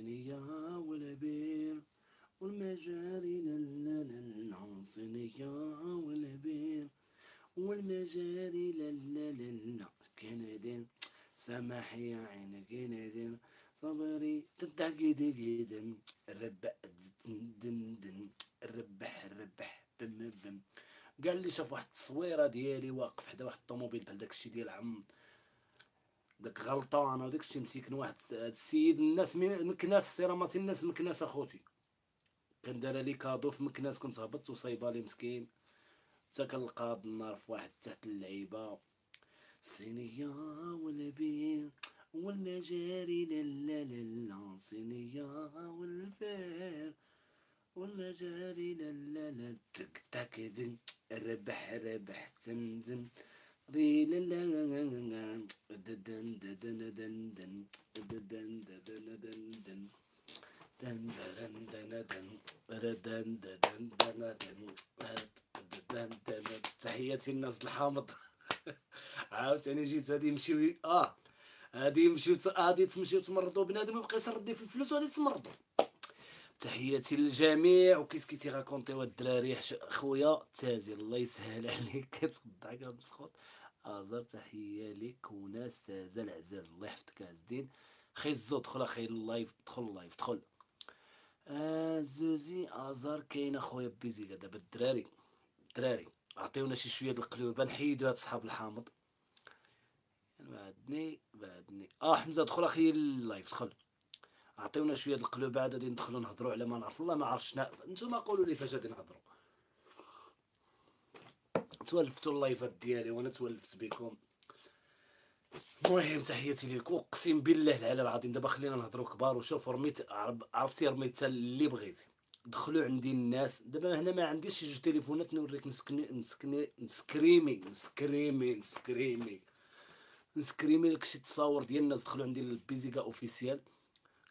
صينية والبير والمجاري صينية والبير والمجاري كندير سمح يا عين كندير صبري تدقيدي قيدن الربع دن الربح بم بم. قال لي شاف واحد التصويره ديالي واقف حدا واحد الطوموبيل بحال داكشي ديال عم داك غلطان وداكشي مسيكن واحد السيد الناس مكناس احتراماتي الناس مكناس اخوتي كان دار لي كادو في مكناس كنت هبطت وصايبه لي مسكين حتى كنلقى النار في واحد تحت اللعيبه صينيه والبير والمجاري لا صينيه والبير والمجاري لا تك تك دن ربح تندن ري لا لا ددن ددن ددن ددن ددن ددن دن دن دن دن دن دن. تحياتي الناس الحامض. عاوتاني جيت غادي نمشيو غادي يمشيو غادي تمشيو تمرضوا بنادم يبقى يسردي في الفلوس وغادي تمرضوا. تحياتي للجميع وكيسكيتي غاكونطيو الدراري خويا تازي الله يسهل عليك كتخدع كتسخط ازر تحيه ليك وناس تازا العزاز الله يحفظك عز الدين خيزو دخل اخي اللايف دخل زوزي ازر كاين اخويا بيزي دابا الدراري عطيونا شي شويه د القلوبه نحيدو هاد صحاب الحامض بعدني حمزه دخل اخي اللايف دخل عطيونا شويه د القلوبه عاد غادي ندخلو نهضروا على ما نعرف الله ما عرفتش نتوما قولوا لي فاش غادي نهضروا. تولفتوا اللايفات ديالي وانا تولفت بكم. المهم تحياتي ليكم اقسم بالله العلي العظيم دابا خلينا نهضروا كبار وشوفوا عرفتي رميت اللي بغيتي دخلوا عندي الناس دابا هنا ما عنديش شي جوج تليفونات نوريك نسكريمي لك شي تصاور ديال الناس دخلوا عندي البيزيكا اوفيسيال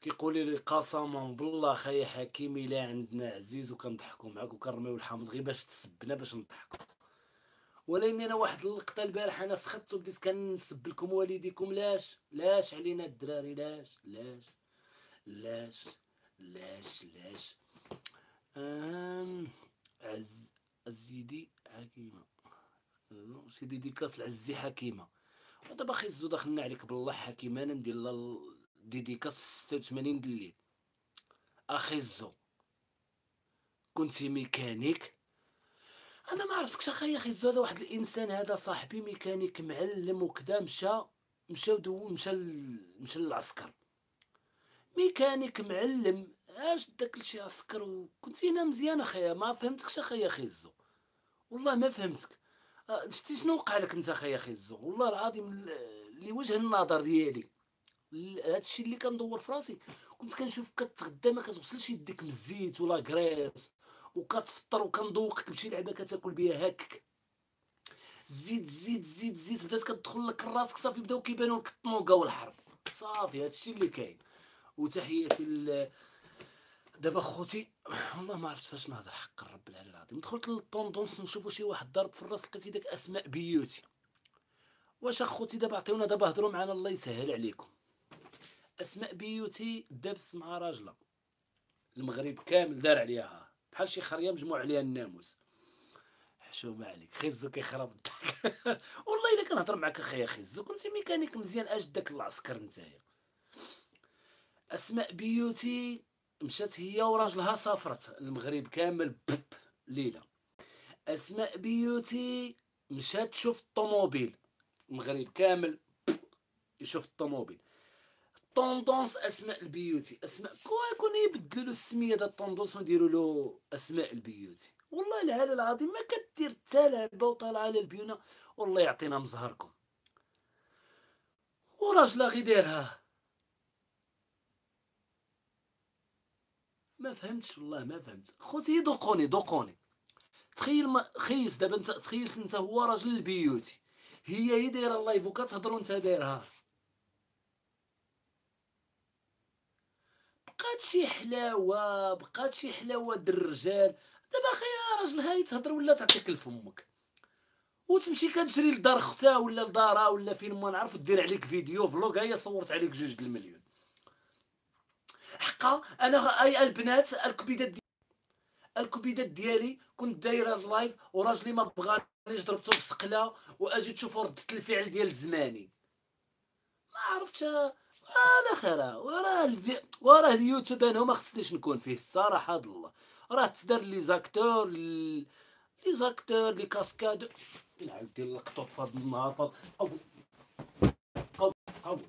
كيقولوا لي قسما بالله خايا حكيمي لا عندنا عزيز وكنضحكوا معاك وكنرميو الحامض غير باش تسبنا باش نضحكوا. ولكن انا واحد اللقطه البارح انا سخطت وبديت كنسب لكم والديكم لاش علينا الدراري لاش عزيدي حكيمه شي ديديكاس لعزي حكيمه ودابا خيزو دخلنا عليك بالله حكيمه انا ندير ديديكاس 86 د الليل اخيزو كنتي ميكانيك انا ما عرفتكش اخايا خيزو هذا واحد الانسان هذا صاحبي ميكانيك معلم وكذا مشى للعسكر ميكانيك معلم اش داك لشي عسكر وكنتي هنا مزيان اخايا ما فهمتكش اخايا خيزو والله ما فهمتك شتي شنو وقع لك انت اخايا خيزو والله العظيم لوجه النظر ديالي هادشي اللي كندور في راسي كنت كنشوفك كتغدى ما كتغسلش يديك من الزيت ولا كريس وكتفطر وكندوقك بشي لعبه كتاكل بها هكك زيد بدات كتدخل لك راسك صافي بداو كيبانوا لك الطنوقه والحرب صافي هادشي اللي كاين. وتحياتي دابا خوتي والله ما عرفت فاش نهضر حق الرب العلي العظيم دخلت للطوندونس نشوفوا شي واحد ضرب في الراس لقيتي داك اسماء بيوتي واش اخوتي دابا عطيونا دابا هضروا معنا الله يسهل عليكم. اسماء بيوتي دابس مع راجله المغرب كامل دار عليها بحال شي خريه مجموع عليها الناموس حشومه عليك خيزو كيخرب الضحك والله الا كنهضر معاك اخايا خيزو كنتي ميكانيك مزيان اش داك العسكر نتايا. اسماء بيوتي مشات هي وراجلها سافرت المغرب كامل ليله. اسماء بيوتي مشات تشوف الطوموبيل المغرب كامل يشوف الطوموبيل. طوندونس اسماء البيوتي كون يبدلوا له السميه ديال الطوندونس ويديروا له اسماء البيوتي والله العلي العظيم ما كدير حتى لعبه وطالعه على البيونه والله يعطينا مزهركم وراجلها غي دايرها ما فهمتش والله ما فهمت خوتي دوقوني تخيل خيس دابا انت تخيل انت هو راجل البيوتي هي دايره اللايف وكتهضروا انت دايرها بقات شي حلاوه الرجال دابا اخيا راجلها يتهضر ولا تعطيك لفمك وتمشي كتجري لدار اختها ولا لدارها ولا فين ما نعرف دير عليك فيديو فلوغ هي صورت عليك 2 المليون الحقه انا اي البنات الكبيدات ديالي كنت دايره اللايف وراجلي ما بغانيش، ضربته بالسقله واجي تشوفوا ردة الفعل ديال الزماني. ما عرفتش على خيرها. وراه اليوتيوب انا ما خصنيش نكون فيه الصراحه هاد الله. راه تدار لي زاكتور لي كاسكاد. نعاود دير القطوط فهاد النهار فهاد قود قود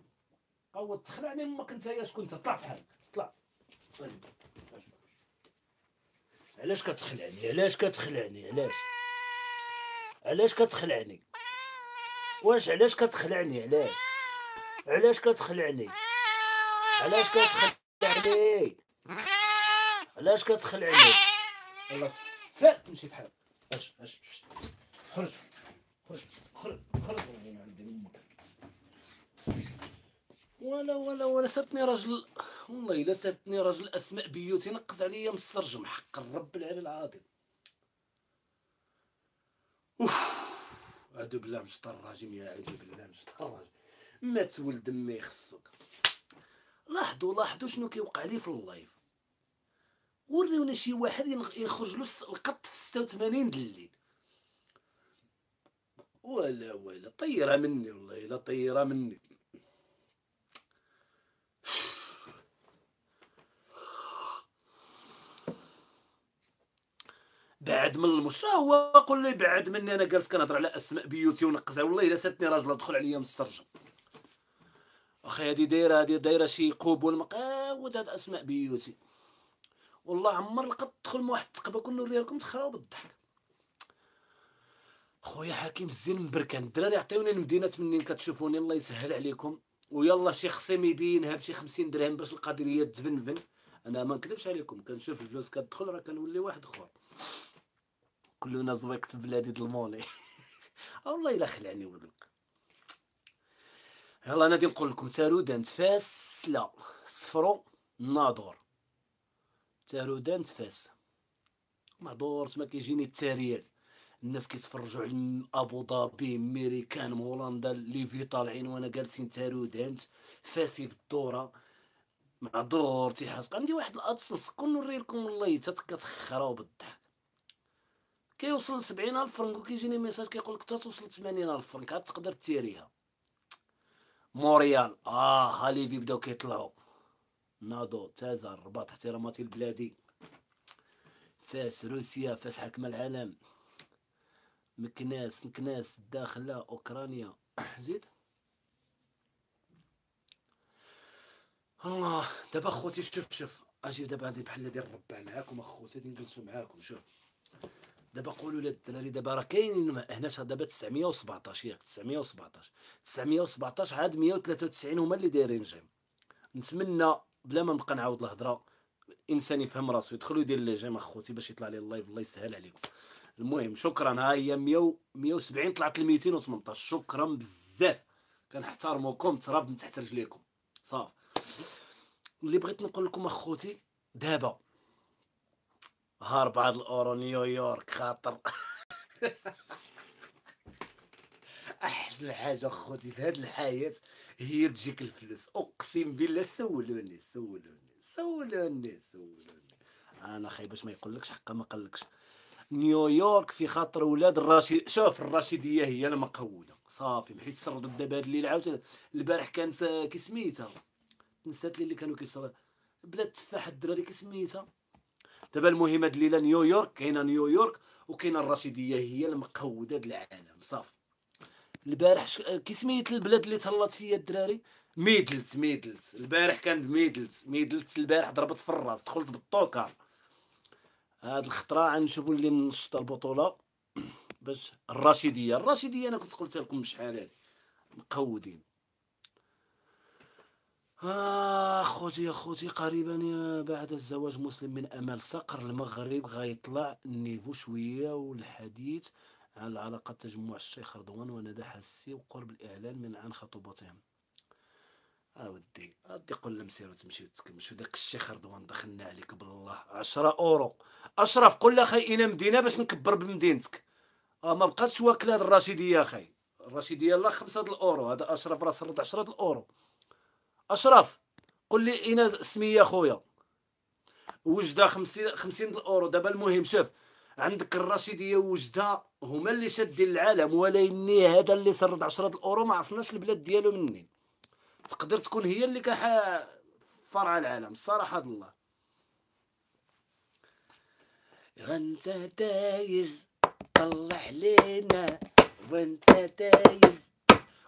قود تخلعني امك نتايا. شكون انت؟ طلع بحالك طلع. علاش كتخلعني؟ علاش كتخلعني؟ واش علاش كتخلعني؟ علاش كتخلعني؟ علاش كتخلعني؟ والله فات تمشي بحال اش خرج خرج من عند امك. ولا سبتني راجل، والله الا سبتني راجل اسماء بيوتي نقز عليا من السرجم حق الرب العلي العظيم. اعوذ بالله من الشيطان الرجيم. يا اعوذ بالله من الشيطان الرجيم. ما تولد ما يخصك. لاحظوا شنو كيوقع لي في اللايف. وريونا شي واحد يخرج له القط في 86 د الليل. ولا طيره مني، والله الا طيره مني. بعد من المشا هو قول لي بعد مني. انا جالس كنهضر على اسماء بيوتي ونقزها. والله الا ساتني راجل دخل عليا من السرجم. اخي هادي دايره شي قبول مقاود. هاد اسماء بيوتي والله عمر لقيت تدخل من واحد التقبه كون نوريها لكم تخراو بالضحك. خويا حكيم الزين من بركان. الدراري عطيوني المدينات منين كتشوفوني الله يسهل عليكم. ويلا شي خصيم يبينها بشي 50 درهم باش القضيه تفنفن. انا ما نكذبش عليكم، كنشوف الفلوس كتدخل راه كنولي واحد اخر. كلنا زويقت بلادي د الموني. والله الا خلعني ولدك. يلا انا غادي نقول لكم تارودان تفاس لا صفرو ناظور. تارودان تفاس معذورت ما كيجيني التاريال. الناس كيتفرجوا على ابو ظبي ميريكان هولندا ليفي طالعين وانا جالسين تارودانت فاسي في الدوره. معذور تيحاسق. عندي واحد الادسنس كون نوري لكم والله حتى كتخراو بالضحك. كيوصل 70,000 فرنك وكيجيني ميساج كيقول لك حتى توصل 80,000 فرنك عاد تقدر تيريها. موريال ها ليفي بداو كيطلعوا. ناضو تازا الرباط احتراماتي البلادي. فاس روسيا فاس حكم العالم. مكناس الداخله اوكرانيا. زيد الله. دابا خوتي شوف اجي دابا غادي بحال ديال الربع معاكم اخوتي غادي نجلسوا معاكم. شوف دابا قولوا لي الدراري دابا راه كاينين هنا دابا 917 ياك 917 عاد 193 هما اللي دايرين جيم. نتمنى بلا ما نبقى نعاود الهضره انسان يفهم راسو يدخلوا يدير لي جيم اخوتي باش يطلع لي اللايف الله يسهل عليكم. المهم شكرا. ها هي 170 طلعت ل 218. شكرا بزاف كنحترموكم تراب من تحت رجليكم صافي. اللي بغيت نقول لكم اخوتي دابا هارب هاد الاورو نيويورك خاطر. احسن حاجه اخوتي في هاد الحياه هي تجيك الفلوس. اقسم بالله سولوني انا خايب باش ما يقولكش حقا ما قالكش. نيويورك في خاطر ولاد الرشيد. شوف الرشيديه هي المقوده صافي. حيت سردت دابا هاد الليل عاوتاني. البارح كان كي سميتها نسات لي اللي كانوا كيصرا بلاد التفاح الدراري كي سميتها. دابا المهم هاد الليله نيويورك كاينه نيويورك وكاينه الرشيديه هي المقوده د العالم صافي. البارح كي سميت البلاد اللي تهلط فيا الدراري ميدلت. البارح كان ميدلت البارح ضربت في الراس دخلت بالطوكر. هاد الخطره غنشوفوا اللي منشط البطوله باش الرشيديه انا كنت قلت لكم شحال هادي مقودين. اخوتي قريبا بعد الزواج مسلم من امل صقر المغرب غيطلع النيفو شويه والحديث عن العلاقات تجمع الشيخ رضوان وندى حسي وقرب الاعلان عن خطوبتهم. ودي قول لهم سيروا تمشيو تكمشوا داك الشيخ رضوان دخلنا عليك بالله 10 اورو. اشرف قول له اخي الى مدينه باش نكبر بمدينتك. ما بقاتش واكل هاد الرشيديه اخي. الرشيديه لا 5 الاورو. هذا اشرف راه سرد 10 الاورو. اشرف قول لي اين سميه خويا. وجده 50 الاورو. دابا المهم شوف، عندك الرشيديه وجده هما اللي شادين العالم، ولكن هذا اللي سرد 10 الاورو ما عرفناش البلاد ديالو منين. تقدر تكون هي اللي فرع العالم الصراحه الله. وانت دايز طلع علينا وانت دايز.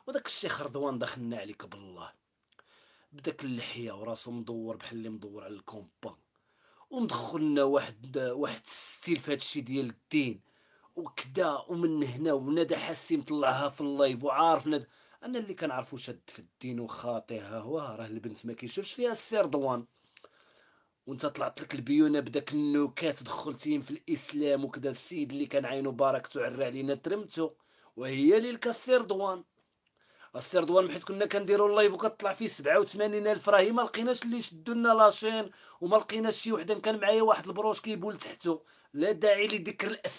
وداك الشيخ رضوان دخلنا عليك بالله بداك اللحيه وراسو مدور بحال اللي مدور على الكومبا، ومدخلنا واحد ستيل في هادشي ديال الدين وكدا. ومن هنا ونادى حسي مطلعها في اللايف وعارف انا اللي كنعرفو شاد في الدين وخاطي. ها هو راه البنت ما كيشوفش فيها السي رضوان، وانت طلعت لك البيونه بداك النكات دخلتيهم في الاسلام وكذا. السيد اللي كان عينو باركتو عرى علينا ترمتو، وهي اللي السي رضوان. السي رضوان حيت كنا كنديروا اللايف وكطلع فيه 87,000 راهي ما لقيناش اللي يشدوا لنا لاشين، وما لقيناش شي وحده. كان معايا واحد البروش كيبول تحته، لا داعي لذكر